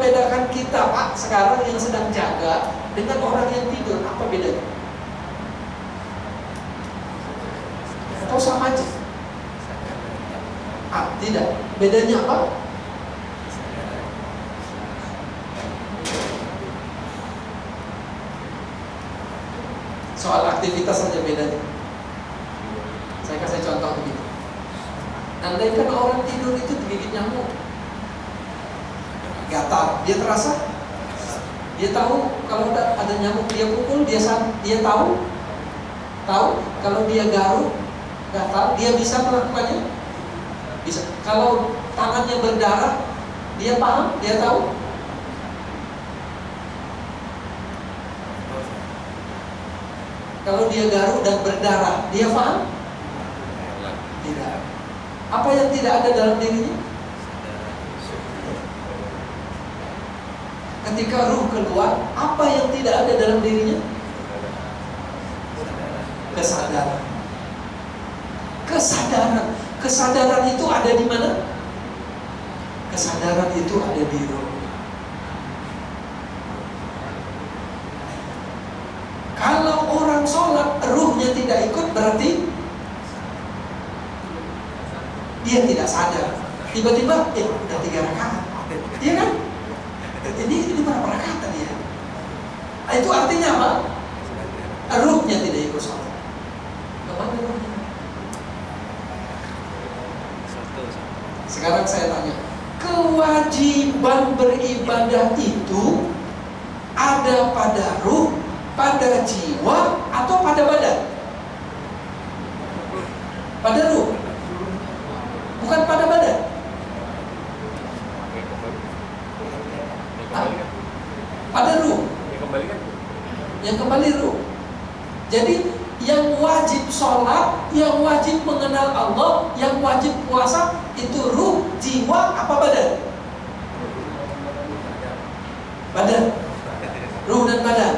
membedakan kita, Pak, sekarang yang sedang jaga dengan orang yang tidur? Apa bedanya? Atau sama aja? Tidak. Bedanya apa? Soal aktivitas saja bedanya. Saya kasih contoh begini. Andaikan orang tidur itu digigit nyamuk, gatal, dia terasa? Dia tahu kalau ada nyamuk dia pukul, dia tahu? Tahu? Kalau dia garuk, gatal, dia bisa melakukannya? Bisa. Kalau tangannya berdarah, dia paham? Dia tahu? Kalau dia garuk dan berdarah, dia paham? Tidak. Apa yang tidak ada dalam dirinya? Ketika ruh keluar, apa yang tidak ada dalam dirinya? Kesadaran. Kesadaran. Kesadaran itu ada di mana? Kesadaran itu ada di ruh. Kalau orang sholat, ruhnya tidak ikut, berarti dia tidak sadar. Tiba-tiba, udah 3 rakaat. Iya kan? Ini berapa rakaat tadi ya? Itu artinya apa? Ruhnya tidak ikut sholat. Kemana ruhnya? Sekarang saya tanya, kewajiban beribadah itu ada pada ruh, pada jiwa, atau pada badan? Pada ruh, bukan pada badan. Pada ruh. Yang kembali ruh. Jadi yang wajib sholat, yang wajib mengenal Allah, yang wajib puasa, itu ruh, jiwa, apa badan? Badan. Ruh dan badan.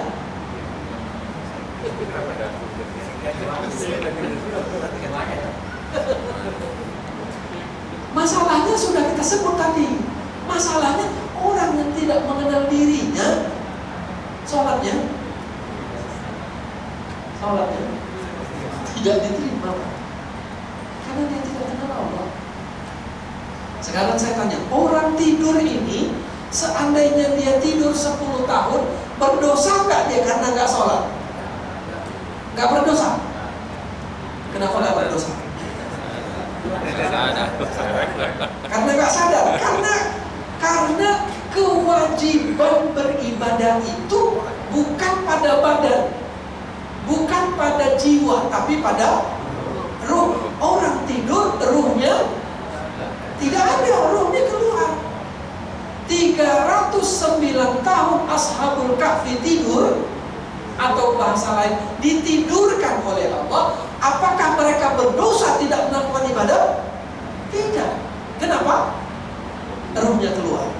Masalahnya sudah kita sebut tadi. Masalahnya orang yang tidak mengenal dirinya, sholatnya tidak diterima, karena dia tidak kenal Allah. Sekarang saya tanya, orang tidur ini, seandainya dia tidur 10 tahun, berdosa nggak dia karena nggak sholat? Nggak berdosa. Kenapa nggak berdosa? Karena nggak sadar. Karena kewajiban beribadah itu bukan pada badan, bukan pada jiwa, tapi pada ruh. Orang tidur, ruhnya tidak ada, ruhnya keluar. 309 tahun Ashabul Kahfi tidur, atau bahasa lain ditidurkan oleh Allah. Apakah mereka berdosa tidak melakukan ibadah? Tidak. Kenapa? Ruhnya keluar.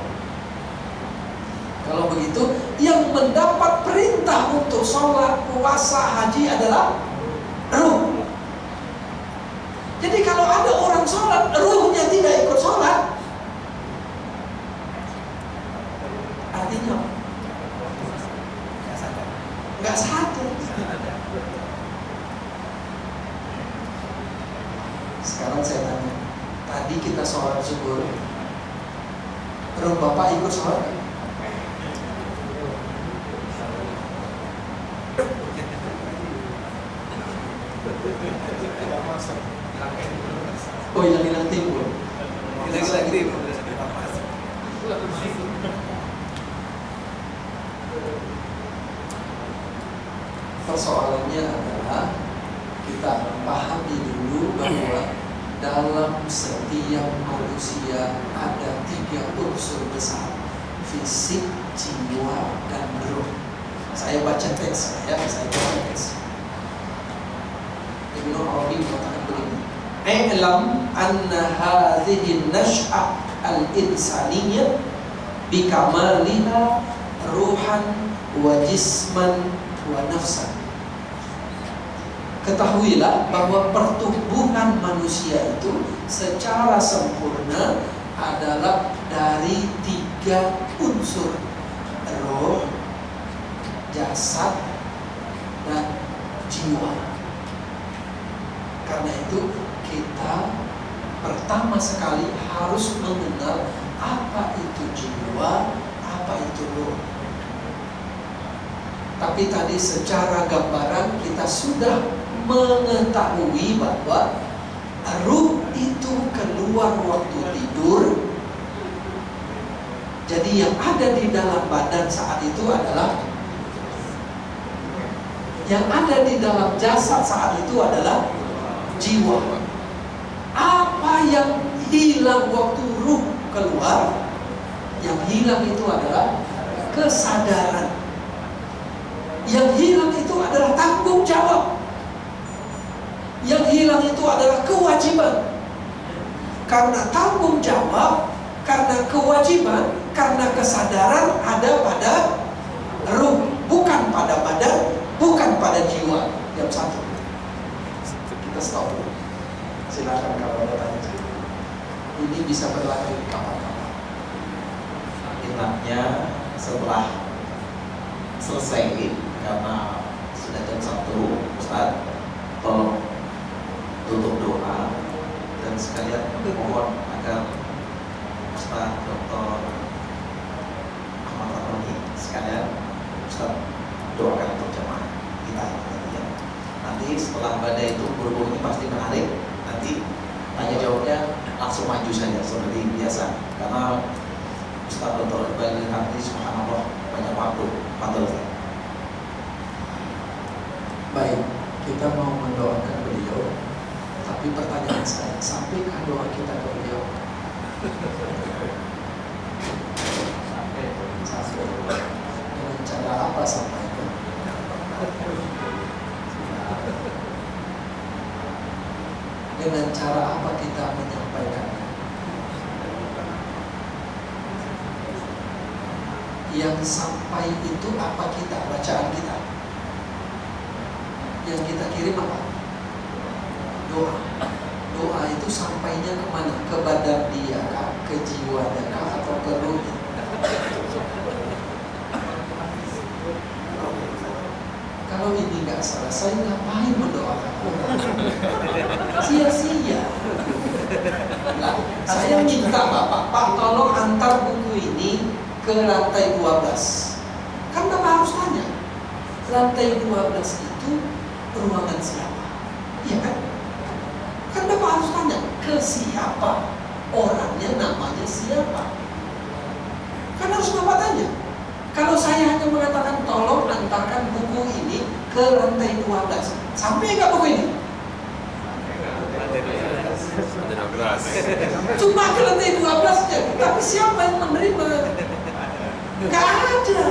Kalau begitu, yang mendapat perintah untuk sholat, puasa, haji adalah ruh. Jadi kalau ada orang sholat, ruhnya tidak ikut sholat, artinya nggak sadar. Sekarang saya tanya, tadi kita sholat zuhur, ruh Bapak ikut sholat? Oh, yang hilang timbul. Persoalannya adalah kita pahami dulu bahwa dalam setiap manusia ada 3 unsur besar: fisik, jiwa, dan ruh. Saya baca teks ya, saya baca teks. Ibnu Arabi mengatakan begini: "I'lam anna hadhihi an-nash'ah al-insaniyah bikamaliha ruhan wa jisman wa nafsan." Ketahuilah bahwa pertumbuhan manusia itu secara sempurna adalah dari 3 3 unsur: roh, jasad, dan jiwa. Karena itu kita pertama sekali harus mengenal apa itu jiwa, apa itu roh. Tapi tadi secara gambaran kita sudah mengetahui bahwa ruh itu keluar waktu tidur. Jadi yang ada di dalam badan saat itu adalah, yang ada di dalam jasad saat itu adalah jiwa. Apa yang hilang waktu ruh keluar? Yang hilang itu adalah kesadaran. Yang hilang itu adalah tanggung jawab. Yang hilang itu adalah kewajiban. Karena tanggung jawab, karena kewajiban, karena kesadaran ada pada ruh, bukan pada badan, bukan pada jiwa. Yang satu. Kita stop dulu. Silakan kalau ada tanya. Ini bisa berlaku kapan-kapan. Enaknya setelah selesai, karena sudah jam 1, Ustaz, tolong tutup doa dan sekalian mohon agar Ustaz Dr. Ahmad Roni sekalian Ustaz doakan untuk jemaah kita ya. Nanti setelah badai itu berhubung ini pasti menarik, nanti tanya jawabnya langsung maju saja seperti biasa, karena Ustaz Dr. Iqbal Al-Hamdi subhanallah banyak waktu. Pantul. Baik, kita mau mendoakan beliau. Tapi pertanyaan saya, sampaikan doa kita ke beliau. Sampai. Dengan cara apa sampaikan? Dengan cara apa kita menyampaikannya? Yang sampai itu apa kita, bacaan kita? Yang kita kirim apa? Doa. Doa itu sampainya kemana? Ke badan dia kah? Ke jiwa dia kah? Atau ke ruh? Kalau ini nggak selesai, ngapain mendoakan orang? Sia-sia. Nah, saya minta Pak tolong antar buku ini ke lantai 12. Kan Bapak harus tanya, lantai 12 itu ruangan siapa? Iya kan? Kan Bapak harus tanya, ke siapa? Orangnya namanya siapa? Kan harus Bapak tanya. Kalau saya hanya mengatakan tolong antarkan buku ini ke lantai 12, sampai nggak buku ini? Cuma ke lantai 12 ya, tapi siapa yang menerima? Nggak ada.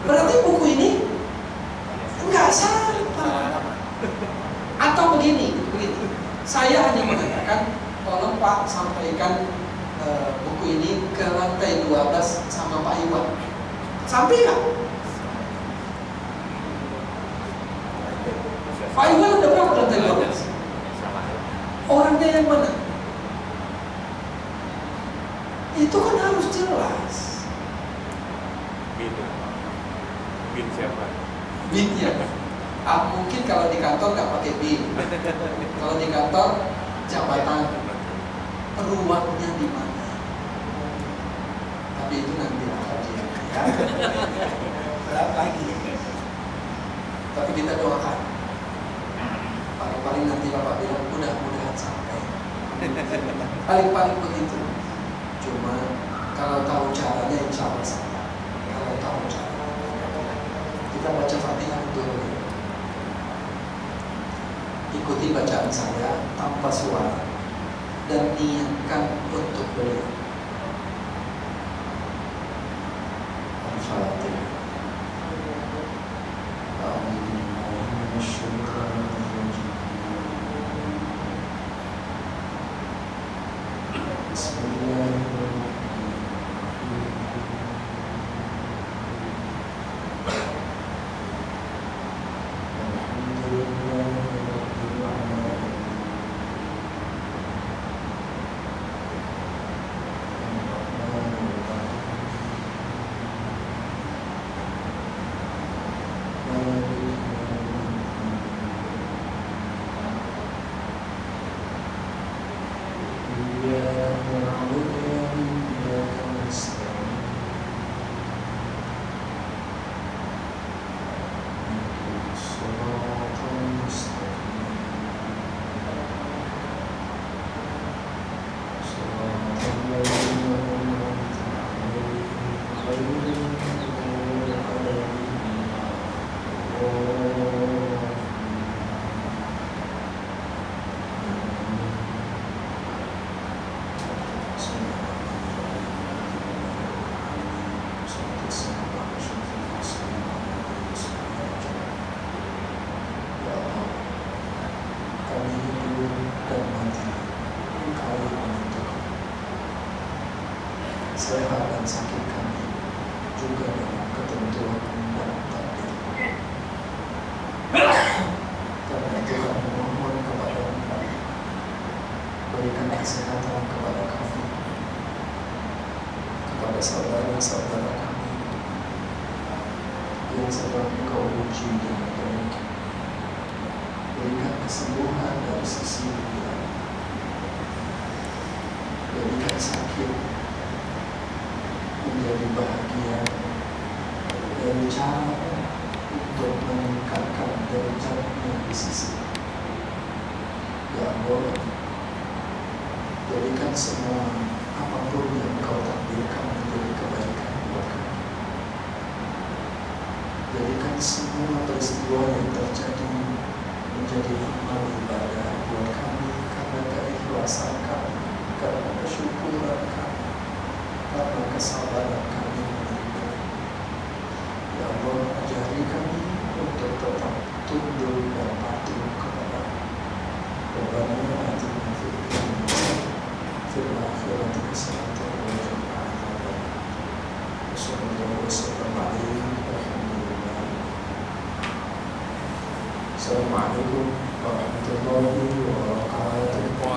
Berarti buku ini nggak sampai. Atau begini, saya hanya mengatakan tolong Pak sampaikan buku ini ke lantai 12 sama Pak Iwan. Sampai nggak? Pak Iwan udah berapa lantai 12? Orangnya yang mana? Itu kan harus jelas. Bin siapa? Bin ya. Mungkin kalau di kantor nggak pakai bin. Kalau di kantor jabatan, ruangnya di mana? Tapi itu nanti akan dia. Berat lagi. Tapi kita doakan. Paling-paling nanti Bapak bilang mudah-mudahan sampai. Paling-paling begitu. Cuma kalau tahu caranya insya Allah sampai. Kalau tahu cara, kita baca Fatihah dulu. Ikuti bacaan saya tanpa suara dan niatkan untuk beliau. Al-Fatihah. kepada saudara-saudara kami yang sedang Engkau uji dengan demikian. Berikan kesembuhan dari sisi dunia, berikan sakit menjadi bahagia, dan cara untuk meningkatkan derajatnya di sisi. Ya Allah, jadikan semua apapun yang Kau takdirkan menjadi kebaikan buat kami. Jadikan semua peristiwa yang terjadi menjadi amal ibadah buat kami karena keikhlasan kami, karena kesyukuran kami, karena kesabaran kami menerima. Ya Allah, ajari kami untuk tetap tunduk dan patuh kepada Rabbana atina fid dunya fil akhirati hasanatan wa qina adzabannar. Sallallahu alaihi wasallam. Assalamualaikum warahmatullahi wabarakatuh.